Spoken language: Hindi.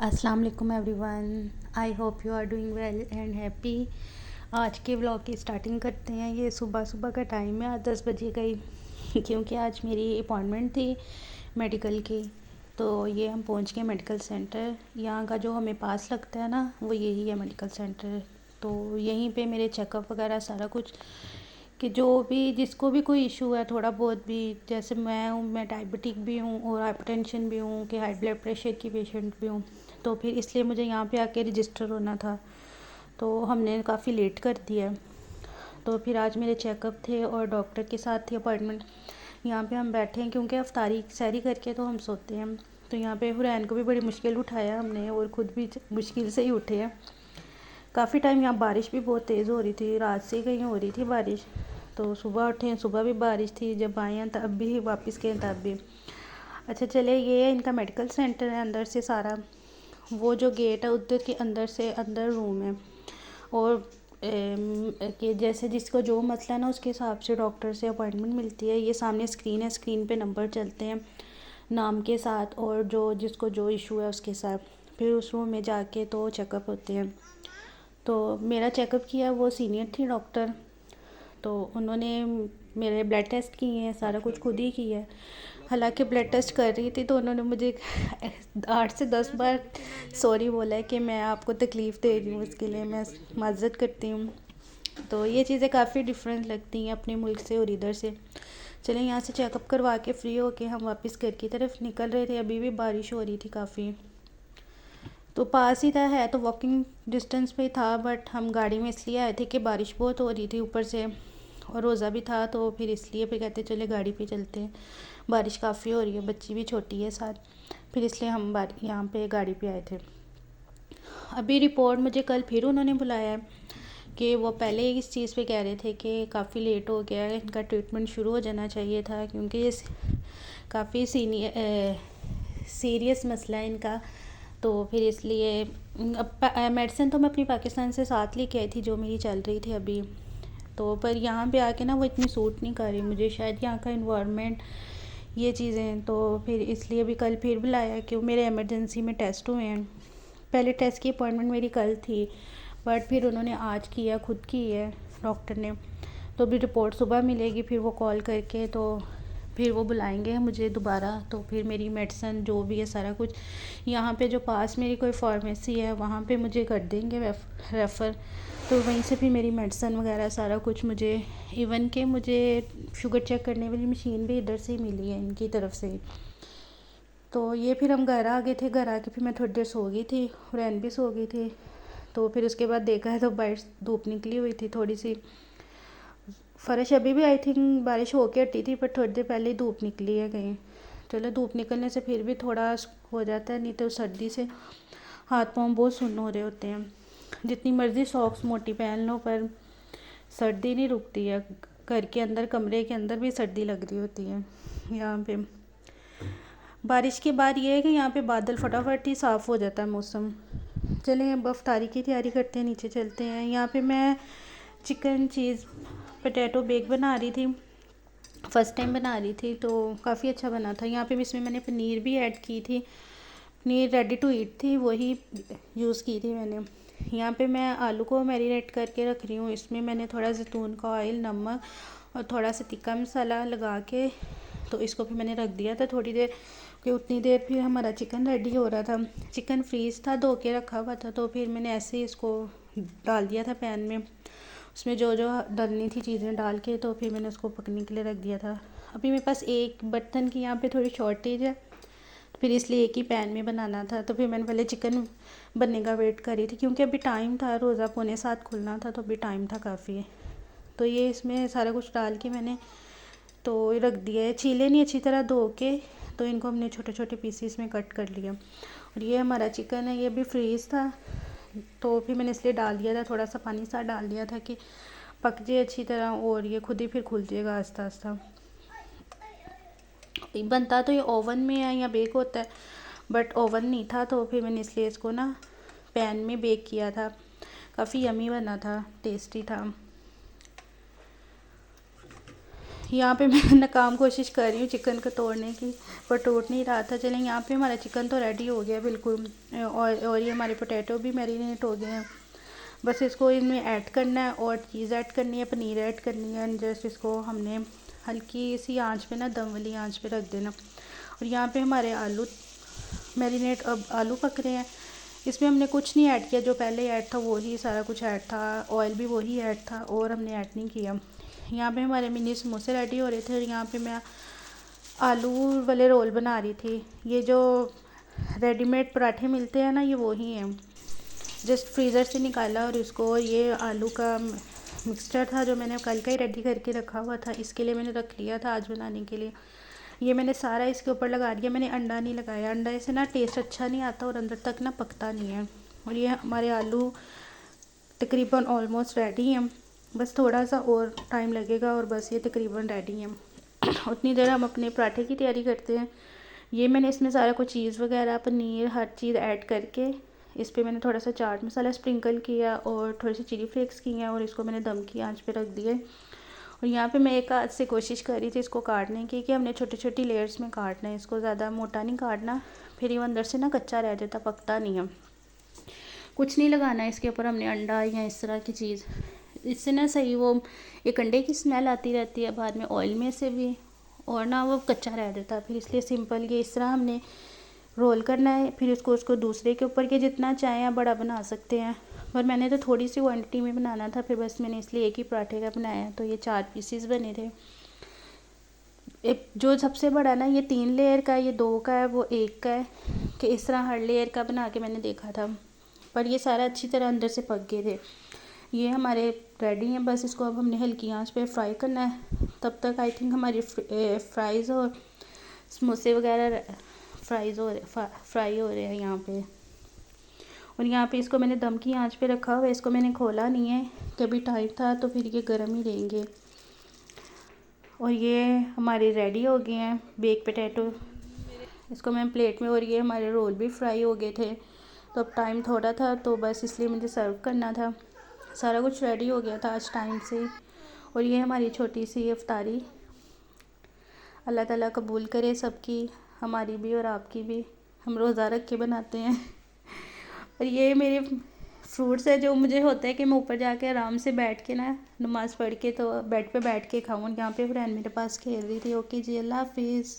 अस्सलाम वालेकुम everyone. I hope you are doing well and happy. आज के व्लॉग की स्टार्टिंग करते हैं। ये सुबह सुबह का टाइम है, आज 10 बजे का ही क्योंकि आज मेरी अपॉइंटमेंट थी मेडिकल की। तो ये हम पहुंच गए मेडिकल सेंटर। यहाँ का जो हमें पास लगता है ना, वो यही है मेडिकल सेंटर। तो यहीं पे मेरे चेकअप वगैरह सारा कुछ, कि जो भी जिसको भी कोई इशू है थोड़ा बहुत भी, जैसे मैं हूँ, मैं डायबिटिक भी हूँ और हाइपरटेंशन भी हूँ, कि हाई ब्लड प्रेशर की पेशेंट भी हूँ। तो फिर इसलिए मुझे यहाँ पे आके रजिस्टर होना था। तो हमने काफ़ी लेट कर दिया। तो फिर आज मेरे चेकअप थे और डॉक्टर के साथ थी अपॉइंटमेंट। यहाँ पे हम बैठे हैं क्योंकि अफ्तारी सैरी करके तो हम सोते हैं। तो यहाँ पे हुरैन को भी बड़ी मुश्किल उठाया हमने और ख़ुद भी मुश्किल से ही उठे हैं। काफ़ी टाइम यहाँ बारिश भी बहुत तेज़ हो रही थी, रात से कहीं हो रही थी बारिश। तो सुबह उठे, सुबह भी बारिश थी, जब आए हैं तब भी, वापस गए तब भी। अच्छा चले, ये है इनका मेडिकल सेंटर है। अंदर से सारा वो जो गेट है उधर के अंदर से अंदर रूम है। और कि जैसे जिसको जो मसला है ना, उसके हिसाब से डॉक्टर से अपॉइंटमेंट मिलती है। ये सामने स्क्रीन है, स्क्रीन पे नंबर चलते हैं नाम के साथ और जो जिसको जो इशू है उसके साथ। फिर उस रूम में जाके तो चेकअप होते हैं। तो मेरा चेकअप किया वो सीनियर थी डॉक्टर। तो उन्होंने मेरे ब्लड टेस्ट किए हैं, सारा कुछ खुद ही किया है। हालांकि ब्लड टेस्ट कर रही थी तो उन्होंने मुझे 8 से 10 बार सॉरी बोला है कि मैं आपको तकलीफ़ दे रही हूँ, इसके लिए मैं माज़रत करती हूँ। तो ये चीज़ें काफ़ी डिफरेंट लगती हैं अपने मुल्क से और इधर से। चलें, यहाँ से चेकअप करवा के फ्री होके हम वापस घर की तरफ निकल रहे थे। अभी भी बारिश हो रही थी काफ़ी। तो पास ही था, है तो वॉकिंग डिस्टेंस पे ही था, बट हम गाड़ी में इसलिए आए थे कि बारिश बहुत हो रही थी ऊपर से और रोज़ा भी था। तो फिर इसलिए फिर कहते चले गाड़ी पे चलते हैं, बारिश काफ़ी हो रही है, बच्ची भी छोटी है साथ। फिर इसलिए हम यहाँ पे गाड़ी पे आए थे। अभी रिपोर्ट मुझे कल फिर उन्होंने बुलाया है कि वो पहले इस चीज़ पे कह रहे थे कि काफ़ी लेट हो गया है, इनका ट्रीटमेंट शुरू हो जाना चाहिए था, क्योंकि ये काफ़ी सीरियस मसला है इनका। तो फिर इसलिए मेडिसिन तो मैं अपनी पाकिस्तान से साथ लेके आई थी, जो मेरी चल रही थी अभी। तो पर यहाँ पे आके ना वो इतनी सूट नहीं कर रही मुझे, शायद यहाँ का इन्वायरमेंट, ये चीज़ें। तो फिर इसलिए भी कल फिर बुलाया कि मेरे इमरजेंसी में टेस्ट हुए हैं। पहले टेस्ट की अपॉइंटमेंट मेरी कल थी, बट फिर उन्होंने आज किया, खुद की है डॉक्टर ने। तो अभी रिपोर्ट सुबह मिलेगी, फिर वो कॉल करके तो फिर वो बुलाएंगे मुझे दोबारा। तो फिर मेरी मेडिसिन जो भी है सारा कुछ यहाँ पे जो पास मेरी कोई फार्मेसी है वहाँ पे मुझे कर देंगे रेफ़र। तो वहीं से फिर मेरी मेडिसिन वगैरह सारा कुछ मुझे, इवन के मुझे शुगर चेक करने वाली मशीन भी इधर से ही मिली है इनकी तरफ से। तो ये फिर हम घर आ गए थे। घर आके फिर मैं थोड़ी देर सो गई थी, रैन भी सो गई थी। तो फिर उसके बाद देखा है तो बाहर धूप निकली हुई थी थोड़ी सी। फ़र्श अभी भी आई थिंक बारिश होके हटी थी, पर थोड़ी देर पहले ही धूप निकली है कहीं। चलो, धूप निकलने से फिर भी थोड़ा हो जाता है, नहीं तो सर्दी से हाथ पाँव बहुत सुन्न हो रहे होते हैं। जितनी मर्ज़ी सॉक्स मोटी पहन लो पर सर्दी नहीं रुकती है। घर के अंदर, कमरे के अंदर भी सर्दी लग रही होती है। यहाँ पे बारिश के बाद ये है कि यहाँ पे बादल फटाफट ही साफ़ हो जाता है मौसम। चलें, अब अफ्तारी की तैयारी करते हैं, नीचे चलते हैं। यहाँ पे मैं चिकन चीज़ पोटैटो बेक बना रही थी, फ़र्स्ट टाइम बना रही थी, तो काफ़ी अच्छा बना था। यहाँ पे इसमें मैंने पनीर भी ऐड की थी, पनीर रेडी टू ईट थी, वही यूज़ की थी मैंने। यहाँ पे मैं आलू को मैरिनेट करके रख रही हूँ। इसमें मैंने थोड़ा जैतून का ऑयल, नमक और थोड़ा सा तिक्का मसाला लगा के, तो इसको फिर मैंने रख दिया था थोड़ी देर, कि उतनी देर फिर हमारा चिकन रेडी हो रहा था। चिकन फ्रीज़ था, धो के रखा हुआ था, तो फिर मैंने ऐसे ही इसको डाल दिया था पैन में। उसमें जो जो डलनी थी चीज़ें डाल के, तो फिर मैंने उसको पकने के लिए रख दिया था। अभी मेरे पास एक बर्तन की यहाँ पे थोड़ी शॉर्टेज है, फिर इसलिए एक ही पैन में बनाना था। तो फिर मैंने पहले चिकन बनने का वेट करी थी, क्योंकि अभी टाइम था, रोज़ा 6:45 खुलना था, तो अभी टाइम था काफ़ी। तो ये इसमें सारा कुछ डाल के मैंने तो रख दिया है। छीले नहीं अच्छी तरह धो के, तो इनको हमने छोटे छोटे पीसीस में कट कर लिया। और ये हमारा चिकन है, ये भी फ्रीज़ था, तो फिर मैंने इसलिए डाल दिया था, थोड़ा सा पानी सा डाल दिया था कि पक जाए अच्छी तरह, और ये खुद ही फिर खुल जाएगा आस्ता आस्ता। बनता तो ये ओवन में है या बेक होता है, बट ओवन नहीं था, तो फिर मैंने इसलिए इसको ना पैन में बेक किया था। काफ़ी यमी बना था, टेस्टी था। यहाँ पे मैं नाकाम कोशिश कर रही हूँ चिकन को तोड़ने की, पर टूट नहीं रहा था। चलें, यहाँ पे हमारा चिकन तो रेडी हो गया बिल्कुल, और ये हमारे पोटैटो भी मैरिनेट हो गए हैं। बस इसको इनमें ऐड करना है और चीज़ ऐड करनी है, पनीर ऐड करनी है, एंड जस्ट इसको हमने हल्की सी आंच पे ना, दम वाली आंच पे रख देना। और यहाँ पे हमारे आलू मैरिनेट, अब आलू पक रहे हैं। इसमें हमने कुछ नहीं ऐड किया, जो पहले ऐड था वही सारा कुछ ऐड था, ऑयल भी वही ऐड था, और हमने ऐड नहीं किया। यहाँ पे हमारे मिनी समोसे रेडी हो रहे थे, और यहाँ पे मैं आलू वाले रोल बना रही थी। ये जो रेडीमेड पराठे मिलते हैं ना, ये वही हैं, जस्ट फ्रीज़र से निकाला और इसको, और ये आलू का मिक्सचर था जो मैंने कल का ही रेडी करके रखा हुआ था, इसके लिए मैंने रख लिया था आज बनाने के लिए। ये मैंने सारा इसके ऊपर लगा दिया, मैंने अंडा नहीं लगाया, अंडा से ना टेस्ट अच्छा नहीं आता और अंदर तक ना पकता नहीं है। और ये हमारे आलू तकरीबन ऑलमोस्ट रेडी हैं, बस थोड़ा सा और टाइम लगेगा और बस ये तकरीबन रेडी हैं। उतनी देर हम अपने पराठे की तैयारी करते हैं। ये मैंने इसमें सारा कुछ चीज़ वगैरह, पनीर, हर चीज़ ऐड करके इस पर मैंने थोड़ा सा चाट मसाला स्प्रिंकल किया और थोड़ी सी चिली फ्लेक्स की हैं, और इसको मैंने दम की आंच पे रख दिया। और यहाँ पे मैं एक हाथ से कोशिश कर रही थी इसको काटने की, कि हमने छोटी छोटी लेयर्स में काटना है, इसको ज़्यादा मोटा नहीं काटना, फिर ये अंदर से ना कच्चा रह जाता, पकता नहीं है। कुछ नहीं लगाना है इसके ऊपर हमने अंडा या इस तरह की चीज़, इससे ना सही वो एक अंडे की स्मेल आती रहती है बाद में ऑयल में से भी, और ना वो कच्चा रह जाता है। फिर इसलिए सिंपल ये इस तरह हमने रोल करना है, फिर उसको दूसरे के ऊपर के जितना चाहें आप बड़ा बना सकते हैं, पर मैंने तो थोड़ी सी क्वांटिटी में बनाना था, फिर बस मैंने इसलिए एक ही पराठे का बनाया, तो ये 4 पीसीस बने थे। एक जो सबसे बड़ा ना, ये 3 लेयर का है, ये 2 का है, वो 1 का है, कि इस तरह हर लेयर का बना के मैंने देखा था, पर ये सारा अच्छी तरह अंदर से पक गए थे। ये हमारे रेडी हैं, बस इसको अब हमने हल्की आंच पे फ्राई करना है। तब तक आई थिंक हमारी फ्राइज़ और समोसे वगैरह फ्राई हो रहे हैं यहाँ पे। और यहाँ पे इसको मैंने दम की आंच पे रखा हुआ है, इसको मैंने खोला नहीं है, कभी टाइम था तो फिर ये गर्म ही रहेंगे। और ये हमारे रेडी हो गए हैं बेक पोटैटो, इसको मैं प्लेट में, और ये हमारे रोल भी फ्राई हो गए थे, तो अब टाइम थोड़ा था तो बस इसलिए मुझे सर्व करना था। सारा कुछ रेडी हो गया था आज टाइम से। और ये हमारी छोटी सी इफ्तारी, अल्लाह ताला कबूल करे सबकी, हमारी भी और आपकी भी। हम रोज़ा रख के बनाते हैं। और ये मेरे फ्रूट्स है, जो मुझे होता है कि मैं ऊपर जाके आराम से बैठ के ना नमाज़ पढ़ के तो बेड पे बैठ के खाऊँ। यहाँ पे फ्रेंड मेरे पास खेल रही थी। ओके जी, अल्लाह हाफिज़।